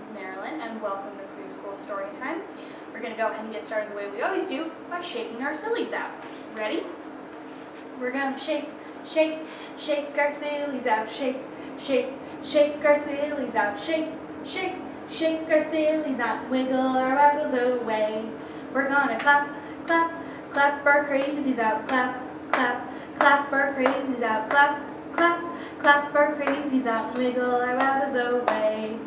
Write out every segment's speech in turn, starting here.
is Marilyn, and welcome to Preschool Storytime. We're going to go ahead and get started the way we always do, by shaking our sillies out. Ready? We're going to shake, shake, shake our sillies out. Shake, shake, shake our sillies out. Shake, shake, shake our sillies out. Wiggle our waggles away. We're going to clap, clap, clap our crazies out. Clap, clap, clap our crazies out. Clap, clap, clap our crazies out. Wiggle our waggles away.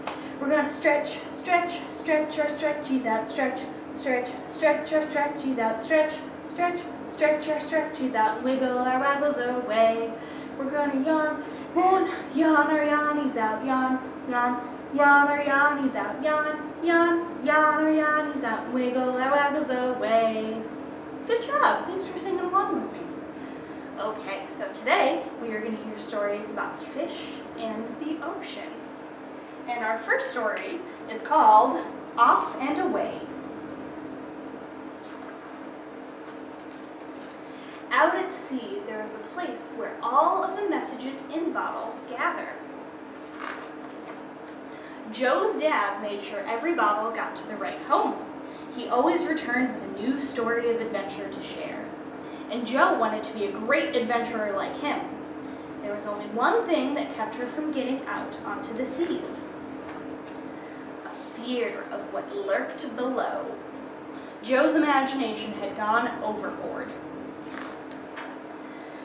We're going to stretch, stretch, stretch our stretchies out. Stretch, stretch, stretch our stretchies out. Stretch, stretch, stretch our stretchies out. Wiggle our waggles away. We're going to yawn, yawn, yawn our yawnies out. Yawn, yawn, yawn our yawnies out. Yawn, yawn, yawn our yawnies out. Wiggle our waggles away. Good job. Thanks for singing along with me. Okay, so today we are going to hear stories about fish and the ocean. And our first story is called Off and Away. Out at sea, there is a place where all of the messages in bottles gather. Joe's dad made sure every bottle got to the right home. He always returned with a new story of adventure to share. And Joe wanted to be a great adventurer like him. There was only one thing that kept her from getting out onto the seas. A fear of what lurked below. Joe's imagination had gone overboard.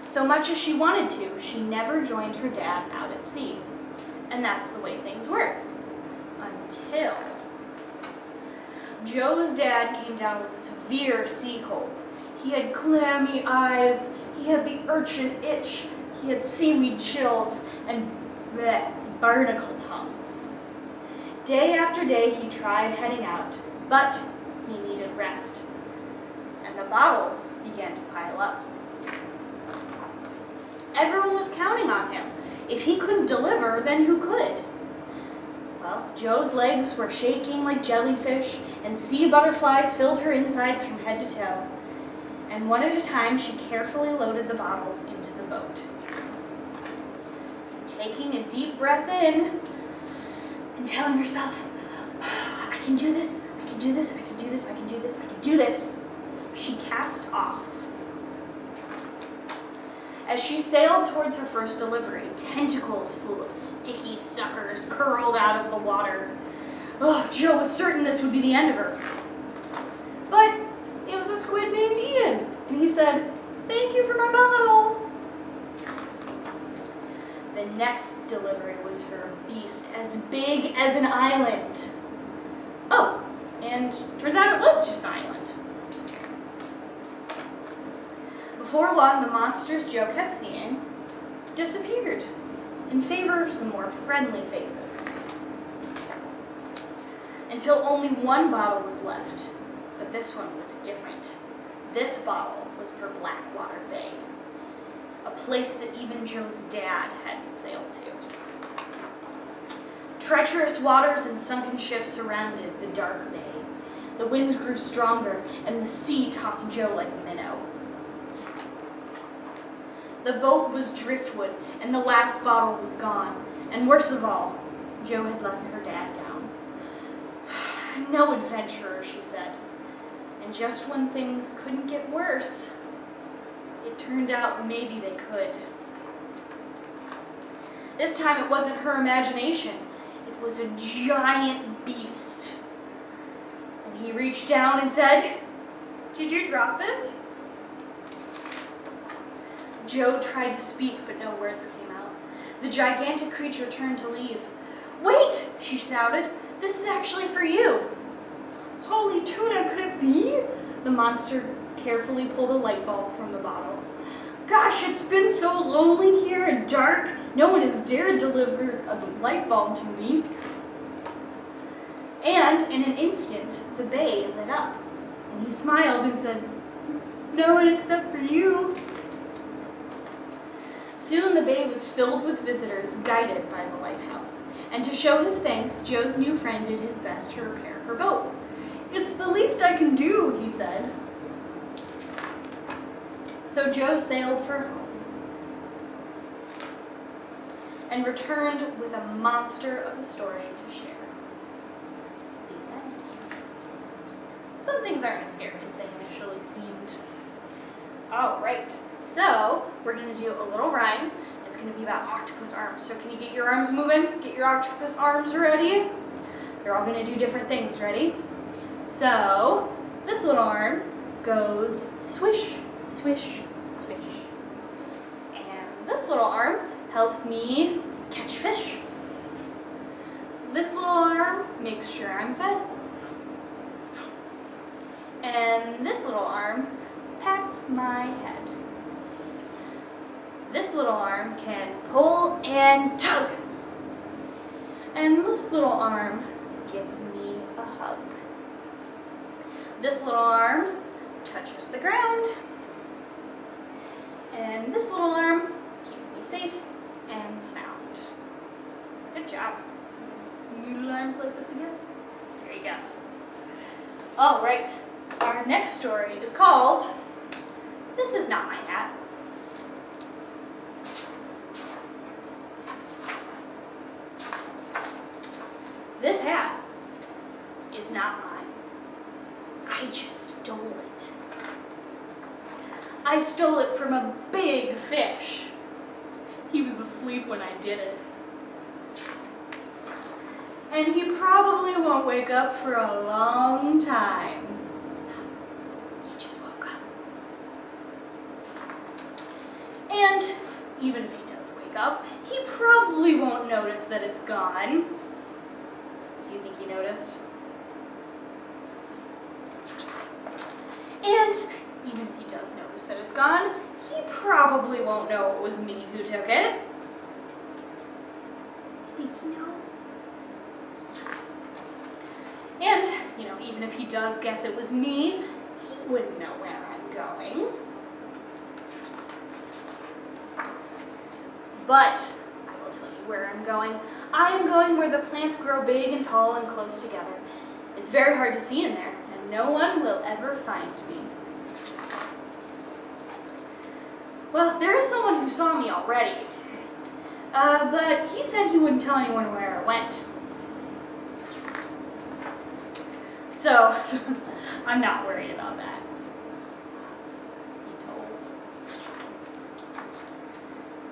So much as she wanted to, she never joined her dad out at sea. And that's the way things were. Until Joe's dad came down with a severe sea cold. He had clammy eyes, he had the urchin itch, he had seaweed chills, and barnacle tongue. Day after day he tried heading out, but he needed rest. And the bottles began to pile up. Everyone was counting on him. If he couldn't deliver, then who could? Well, Joe's legs were shaking like jellyfish, and sea butterflies filled her insides from head to toe. And one at a time, she carefully loaded the bottles into the boat. Taking a deep breath in, and telling herself, I can do this, I can do this, I can do this, I can do this, I can do this, she cast off. As she sailed towards her first delivery, tentacles full of sticky suckers curled out of the water. Oh, Joe was certain this would be the end of her. But it was a squid named Ian, and he said, "Thank you for my bottle." The next delivery was for a beast as big as an island. Oh, and turns out it was just an island. Before long, the monsters Joe kept seeing disappeared in favor of some more friendly faces. Until only one bottle was left, but this one was different. This bottle was for Blackwater Bay, a place that even Joe's dad hadn't sailed to. Treacherous waters and sunken ships surrounded the dark bay. The winds grew stronger, and the sea tossed Joe like a minnow. The boat was driftwood, and the last bottle was gone. And worst of all, Joe had let her dad down. No adventurer, she said. And just when things couldn't get worse, it turned out maybe they could. This time it wasn't her imagination. It was a giant beast. And he reached down and said, "Did you drop this?" Joe tried to speak, but no words came out. The gigantic creature turned to leave. "Wait!" she shouted. "This is actually for you." Holy tuna, could it be? The monster carefully pulled a light bulb from the bottle. Gosh, it's been so lonely here and dark. No one has dared deliver a light bulb to me. And in an instant, the bay lit up. And he smiled and said, "No one except for you." Soon the bay was filled with visitors guided by the lighthouse. And to show his thanks, Joe's new friend did his best to repair her boat. "It's the least I can do," he said. So Joe sailed for home and returned with a monster of a story to share. things aren't as scary as they initially seemed. All right, so we're gonna do a little rhyme. It's gonna be about octopus arms. So can you get your arms moving? Get your octopus arms ready. They're all gonna do different things, ready? So this little arm goes swish, swish, swish. And this little arm helps me catch fish. This little arm makes sure I'm fed. And this little arm pats my head. This little arm can pull and tug. And this little arm gives me a hug. This little arm touches the ground. And this little arm keeps me safe and sound. Good job. New little arms like this again. There you go. All right. Our next story is called This Is Not My Hat. This hat is not mine. I just stole it. I stole it from a big fish. He was asleep when I did it. And he probably won't wake up for a long time. He just woke up. And even if he does wake up, he probably won't notice that it's gone. Do you think he noticed? And even if he does notice that it's gone, he probably won't know it was me who took it. I think he knows. And, even if he does guess it was me, he wouldn't know where I'm going. But I will tell you where I'm going. I am going where the plants grow big and tall and close together. It's very hard to see in there, and no one will ever find me. Well, there is someone who saw me already, but he said he wouldn't tell anyone where I went. So, I'm not worried about that. He told.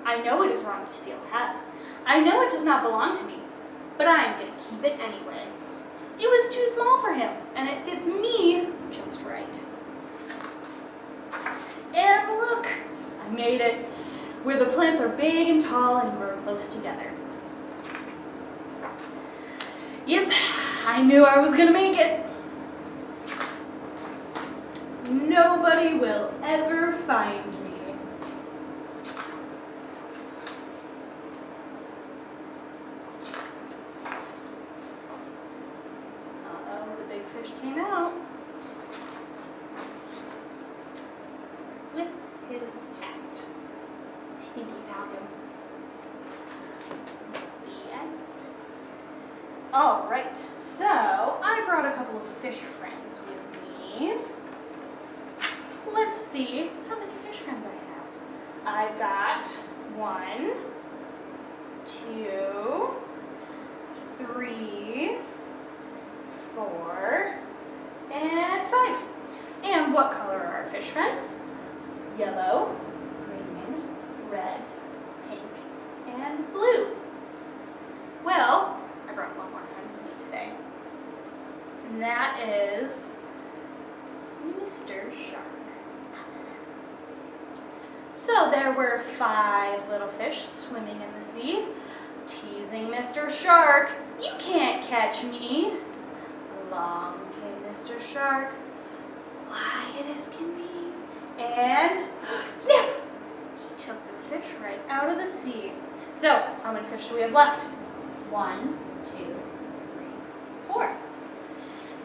I know it is wrong to steal a hat. I know it does not belong to me, but I am going to keep it anyway. It was too small for him, and it fits me just right. And look, I made it where the plants are big and tall and grow close together. Yep, I knew I was going to make it. Nobody will ever find me. Uh-oh, the big fish came out with his hat. I think he found him. The end. All right, so I brought a couple of fish friends with me. Let's see how many fish friends I have. I've got 1, 2, 3, 4, and 5. And what color are our fish friends? Yellow, green, red, pink, and blue. Well, I brought one more friend with me today. And that is Mr. Shark. So there were 5 little fish swimming in the sea, teasing Mr. Shark. You can't catch me. Along came Mr. Shark, quiet as can be, and snap! He took the fish right out of the sea. So, how many fish do we have left? 1, 2, 3, 4.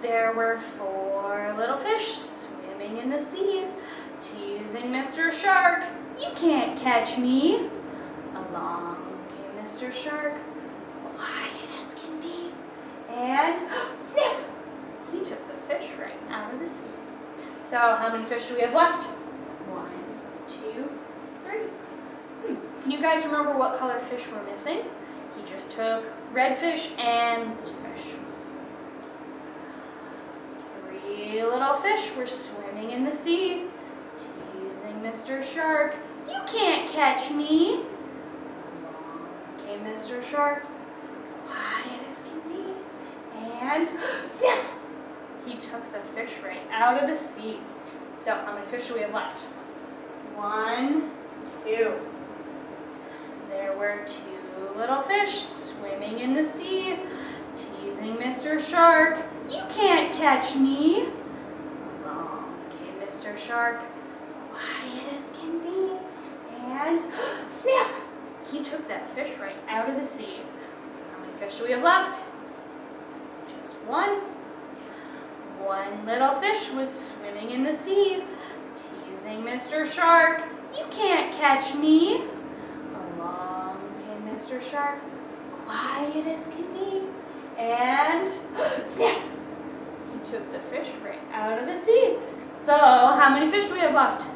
There were 4 little fish swimming in the sea, teasing Mr. Shark. You can't catch me. Along came Mr. Shark, quiet as can be, and snap! He took the fish right out of the sea. So how many fish do we have left? 1, 2, 3. Can you guys remember what color fish we're missing? He just took red fish and blue fish. 3 little fish were swimming in the sea, teasing Mr. Shark. You can't catch me. Along came Mr. Shark, quiet as can be, and snap! He took the fish right out of the sea. So how many fish do we have left? 1, 2. There were 2 little fish swimming in the sea, teasing Mr. Shark. You can't catch me. Along came Mr. Shark, quiet as can be, and snap! He took that fish right out of the sea. So how many fish do we have left? Just 1. One little fish was swimming in the sea, teasing Mr. Shark. You can't catch me. Along came Mr. Shark, quiet as can be, and snap! He took the fish right out of the sea. So, how many fish do we have left?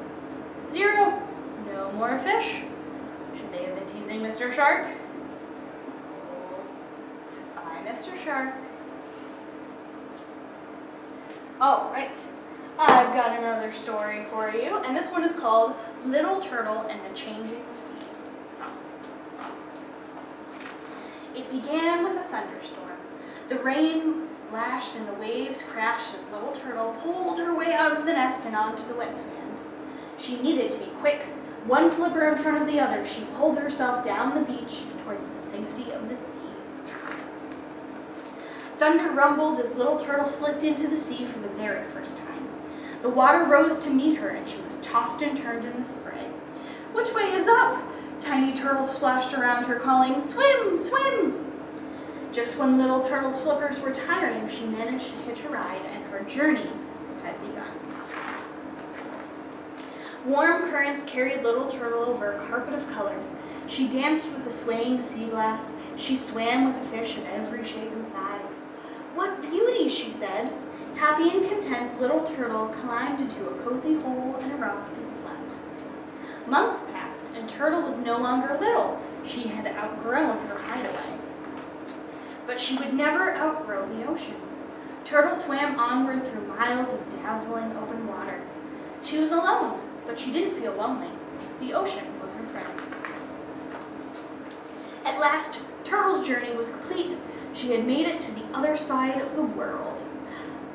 0. No more fish. Should they have been teasing Mr. Shark? Bye, Mr. Shark. Oh, right. I've got another story for you, and this one is called Little Turtle and the Changing Sea. It began with a thunderstorm. The rain lashed and the waves crashed as Little Turtle pulled her way out of the nest and onto the wet sand. She needed to be quick. One flipper in front of the other, she pulled herself down the beach towards the safety of the sea. Thunder rumbled as Little Turtle slipped into the sea for the very first time. The water rose to meet her, and she was tossed and turned in the spray. Which way is up? Tiny turtles splashed around her, calling, swim, swim! Just when Little Turtle's flippers were tiring, she managed to hitch a ride, and her journey had begun. Warm currents carried Little Turtle over a carpet of color. She danced with the swaying sea glass. She swam with a fish of every shape and size. What beauty, she said. Happy and content, Little Turtle climbed into a cozy hole in a rock and slept. Months passed, and Turtle was no longer little. She had outgrown her hideaway. But she would never outgrow the ocean. Turtle swam onward through miles of dazzling open water. She was alone, but she didn't feel lonely. The ocean was her friend. At last, Turtle's journey was complete. She had made it to the other side of the world.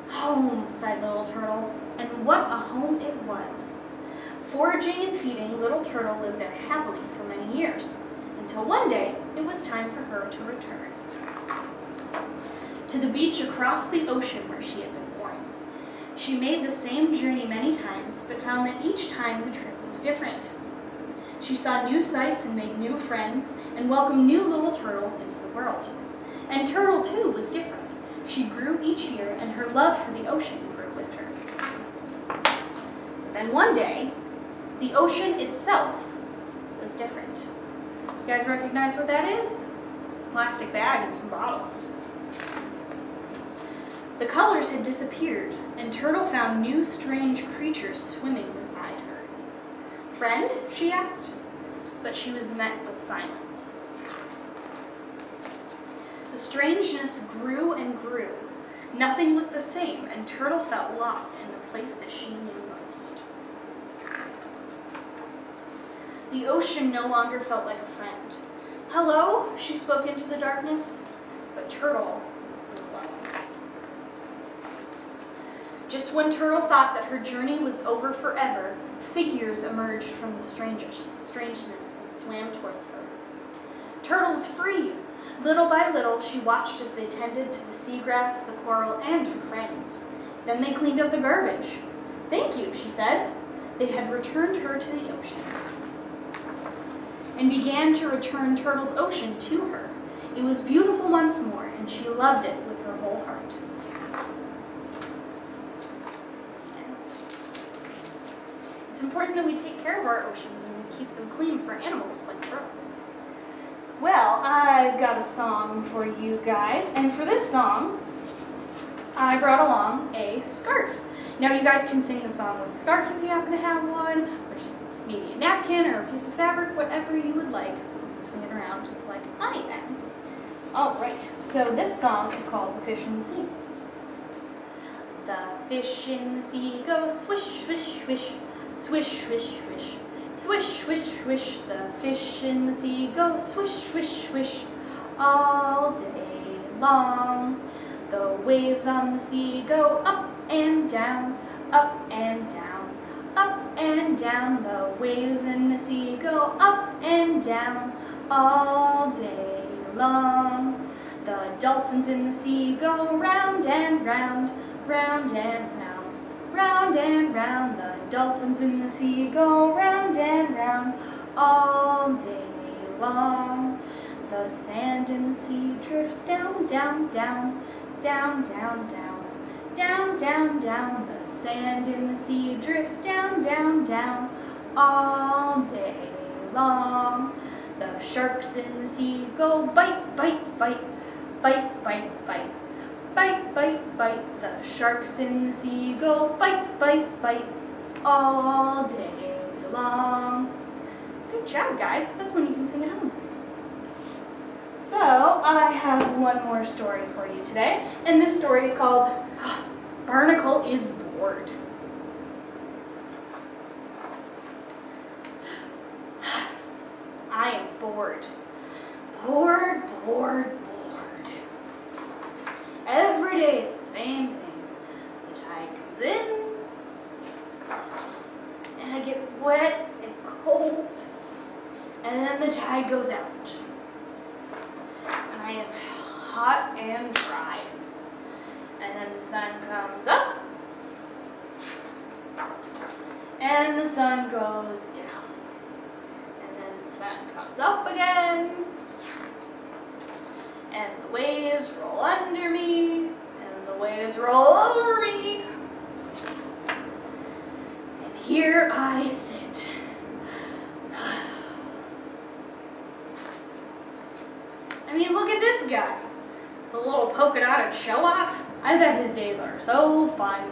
Home, sighed Little Turtle, and what a home it was. Foraging and feeding, Little Turtle lived there happily for many years, until one day it was time for her to return to the beach across the ocean where she had been born. She made the same journey many times, but found that each time the trip was different. She saw new sights and made new friends, and welcomed new little turtles into the world. And Turtle, too, was different. She grew each year, and her love for the ocean grew with her. But then one day, the ocean itself was different. You guys recognize what that is? It's a plastic bag and some bottles. The colors had disappeared, and Turtle found new strange creatures swimming beside her. Friend? She asked, but she was met with silence. The strangeness grew and grew. Nothing looked the same, and Turtle felt lost in the place that she knew most. The ocean no longer felt like a friend. Hello, she spoke into the darkness, but Turtle was alone. Just when Turtle thought that her journey was over forever, figures emerged from the strangeness and swam towards her. Turtle was free. Little by little, she watched as they tended to the seagrass, the coral, and her friends. Then they cleaned up the garbage. Thank you, she said. They had returned her to the ocean, and began to return Turtle's ocean to her. It was beautiful once more, and she loved it with her whole heart. It's important that we take care of our oceans and we keep them clean for animals like Turtle. Well, I've got a song for you guys, and for this song, I brought along a scarf. Now you guys can sing the song with a scarf if you happen to have one, or just maybe a napkin or a piece of fabric, whatever you would like. Swing it around like I am. Alright, so this song is called The Fish in the Sea. The fish in the sea go swish, swish, swish, swish, swish, swish, swish, swish, swish. The fish in the sea go swish, swish, swish, all day long. The waves on the sea go up and down, up and down, up and down. The waves in the sea go up and down, all day long. The dolphins in the sea go round and round, round and round, round and round. The dolphins in the sea go round and round, all day long. The sand in the sea drifts down, down, down, down, down, down, down, down, down. The sand in the sea drifts down, down, down, all day long. The sharks in the sea go bite, bite, bite, bite, bite, bite, bite, bite, bite. The sharks in the sea go bite, bite, bite, all day long. Good job, guys. That's when you can sing at home. So, I have one more story for you today, and this story is called Barnacle is Bored. I am bored. Bored, bored, bored. Every day it's the same thing. The tide comes in, and I get wet and cold, and then the tide goes out. And I am hot and dry. And then the sun comes up, and the sun goes down. And then the sun comes up again, and the waves roll under me, and the waves roll over me. And here I sit. I mean, look at this guy. The little polka dotted show-off. I bet his days are so fun.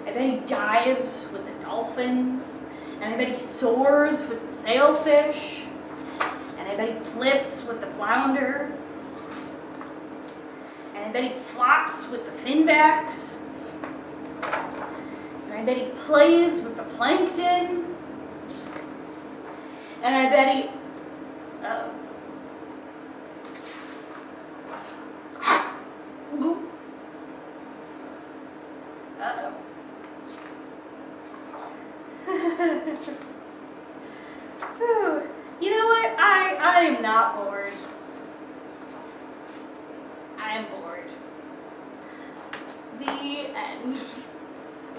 I bet he dives with the dolphins. And I bet he soars with the sailfish. And I bet he flips with the flounder. And I bet he flops with the finbacks. And I bet he plays with the plankton. And I bet he... Uh-oh. Uh-oh. You know what? I am not bored. I am bored. The end.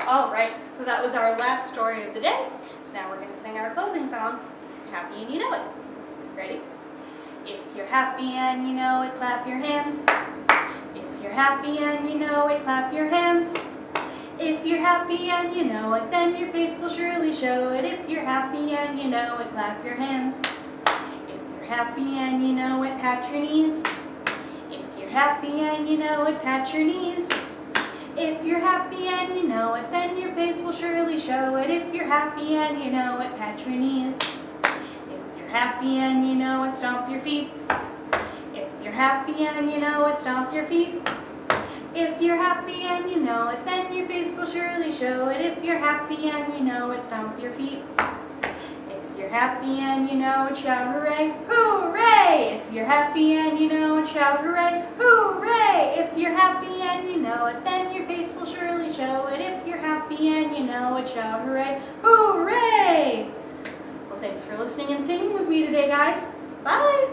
Alright, so that was our last story of the day. So now we're going to sing our closing song, Happy and You Know It. Ready? If you're happy and you know it, clap your hands. If you're happy and you know it, clap your hands. If you're happy and you know it, then your face will surely show it. If you're happy and you know it, clap your hands. If you're happy and you know it, pat your knees. If you're happy and you know it, pat your knees. If you're happy and you know it, then your face will surely show it. If you're happy and you know it, pat your knees. If you're happy and you know it, stomp your feet. If you're happy and you know it, stomp your feet. If you're happy and you know it, then your face will surely show it. If you're happy and you know it, stomp your feet. If you're happy and you know it, shout hooray, hooray! If you're happy and you know it, shout hooray, hooray! If you're happy and you know it, then your face will surely show it. If you're happy and you know it, shout hooray, hooray! Well, thanks for listening and singing with me today, guys. Bye!